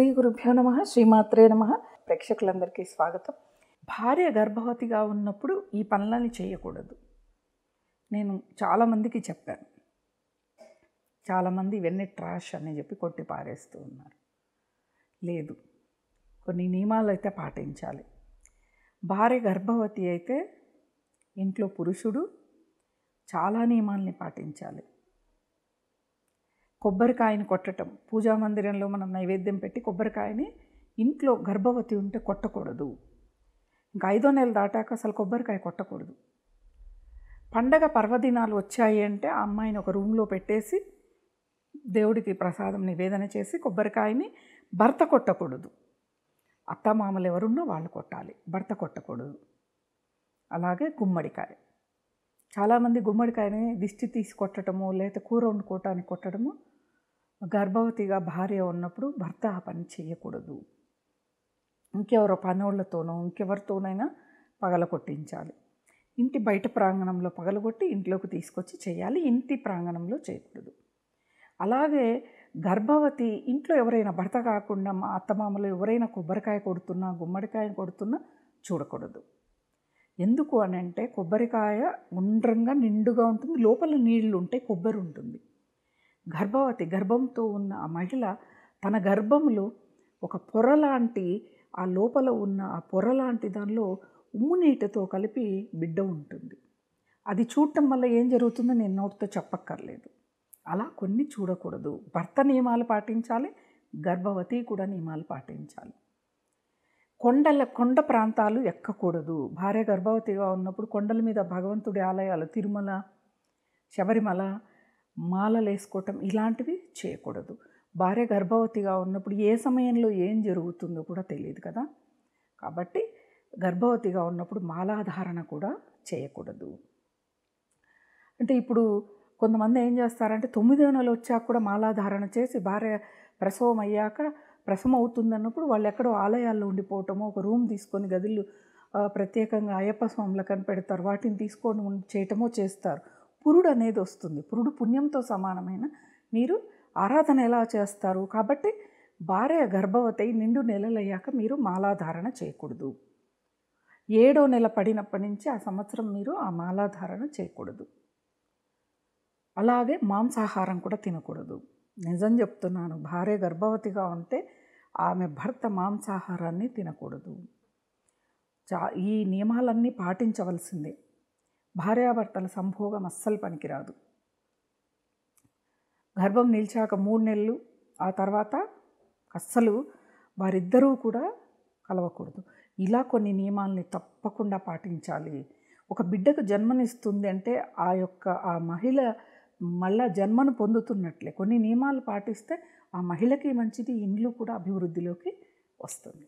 శ్రీ గురుభ్యో నమః, శ్రీమాత్రే నమః. ప్రేక్షకులందరికీ స్వాగతం. భార్య గర్భవతిగా ఉన్నప్పుడు ఈ పనులని చేయకూడదు. నేను చాలామందికి చెప్పాను. చాలామంది ఇవన్నీ ట్రాష్ అని చెప్పి కొట్టి పారేస్తూ ఉన్నారు. లేదు, కొన్ని నియమాలు అయితే పాటించాలి. భార్య గర్భవతి అయితే ఇంట్లో పురుషుడు చాలా నియమాల్ని పాటించాలి. కొబ్బరికాయని కొట్టడం, పూజా మందిరంలో మనం నైవేద్యం పెట్టి కొబ్బరికాయని ఇంట్లో గర్భవతి ఉంటే కొట్టకూడదు. ఇంకా 5వ నెల దాటాక అసలు కొబ్బరికాయ కొట్టకూడదు. పండగ పర్వదినాలు వచ్చాయి అంటే ఆ అమ్మాయిని ఒక రూమ్లో పెట్టేసి దేవుడికి ప్రసాదం నివేదన చేసి కొబ్బరికాయని భర్త కొట్టకూడదు. అత్తమామలు ఎవరున్నా వాళ్ళు కొట్టాలి, భర్త కొట్టకూడదు. అలాగే గుమ్మడికాయ, చాలామంది గుమ్మడికాయని దిష్టి తీసి కొట్టడము లేదా కూర వండుకోవటానికి కొట్టడము. గర్భవతిగా భార్య ఉన్నప్పుడు భర్త ఆ పని చేయకూడదు. ఇంకెవరో పనోళ్ళతోనో ఇంకెవరితోనైనా పగలగొట్టించాలి. ఇంటి బయట ప్రాంగణంలో పగలగొట్టి ఇంట్లోకి తీసుకొచ్చి చేయాలి, ఇంటి ప్రాంగణంలో చేయకూడదు. అలాగే గర్భవతి ఇంట్లో ఎవరైనా భర్త కాకుండా మా అత్తమామలు ఎవరైనా కొబ్బరికాయ కొడుతున్నా గుమ్మడికాయ కొడుతున్నా చూడకూడదు. ఎందుకు అని అంటే కొబ్బరికాయ గుండ్రంగా నిండుగా ఉంటుంది, లోపల నీళ్లు ఉంటాయి, కొబ్బరి ఉంటుంది. గర్భవతి గర్భంతో ఉన్న ఆ మహిళ తన గర్భంలో ఒక పొర లాంటి, ఆ లోపల ఉన్న ఆ పొర లాంటి దానిలో ఉమ్ము నీటితో కలిపి బిడ్డ ఉంటుంది. అది చూడటం వల్ల ఏం జరుగుతుందో నేను నోటితో చెప్పక్కర్లేదు. అలా కొన్ని చూడకూడదు. భర్త నియమాలు పాటించాలి, గర్భవతి కూడా నియమాలు పాటించాలి. కొండ ప్రాంతాలు ఎక్కకూడదు. భార్య గర్భవతిగా ఉన్నప్పుడు కొండల మీద భగవంతుడి ఆలయాలు, తిరుమల, శబరిమల, మాలలు వేసుకోవటం ఇలాంటివి చేయకూడదు. భార్య గర్భవతిగా ఉన్నప్పుడు ఏ సమయంలో ఏం జరుగుతుందో కూడా తెలియదు కదా. కాబట్టి గర్భవతిగా ఉన్నప్పుడు మాలాధారణ కూడా చేయకూడదు. అంటే ఇప్పుడు కొంతమంది ఏం చేస్తారంటే 9వ నెల వచ్చాక కూడా మాలాధారణ చేసి భార్య ప్రసవం అయ్యాక ప్రసవం అవుతుందన్నప్పుడు వాళ్ళు ఎక్కడో ఆలయాల్లో ఉండిపోవటమో, ఒక రూమ్ తీసుకొని గదులు ప్రత్యేకంగా అయ్యప్ప స్వాములకు అని పెడతారు, వాటిని తీసుకొని చేయటమో చేస్తారు. పురుడు అనేది వస్తుంది. పురుడు పుణ్యంతో సమానమైన మీరు ఆరాధన ఎలా చేస్తారు. కాబట్టి భార్య గర్భవతి నిండు నెలలయ్యాక మీరు మాలాధారణ చేయకూడదు. 7వ నెల పడినప్పటి నుంచి ఆ సంవత్సరం మీరు ఆ మాలాధారణ చేయకూడదు. అలాగే మాంసాహారం కూడా తినకూడదు. నిజం చెప్తున్నాను, భార్య గర్భవతిగా ఉంటే ఆమె భర్త మాంసాహారాన్ని తినకూడదు. ఈ నియమాలన్నీ పాటించవలసిందే. భార్యాభర్తల సంభోగం అస్సలు పనికిరాదు. గర్భం నిలిచాక 3 నెలలు ఆ తర్వాత అస్సలు వారిద్దరూ కూడా కలవకూడదు. ఇలా కొన్ని నియమాల్ని తప్పకుండా పాటించాలి. ఒక బిడ్డకు జన్మనిస్తుంది అంటే ఆ మహిళ మళ్ళా జన్మను పొందుతున్నట్లే. కొన్ని నియమాలు పాటిస్తే ఆ మహిళకి మంచిది, ఇండ్లు కూడా అభివృద్ధిలోకి వస్తుంది.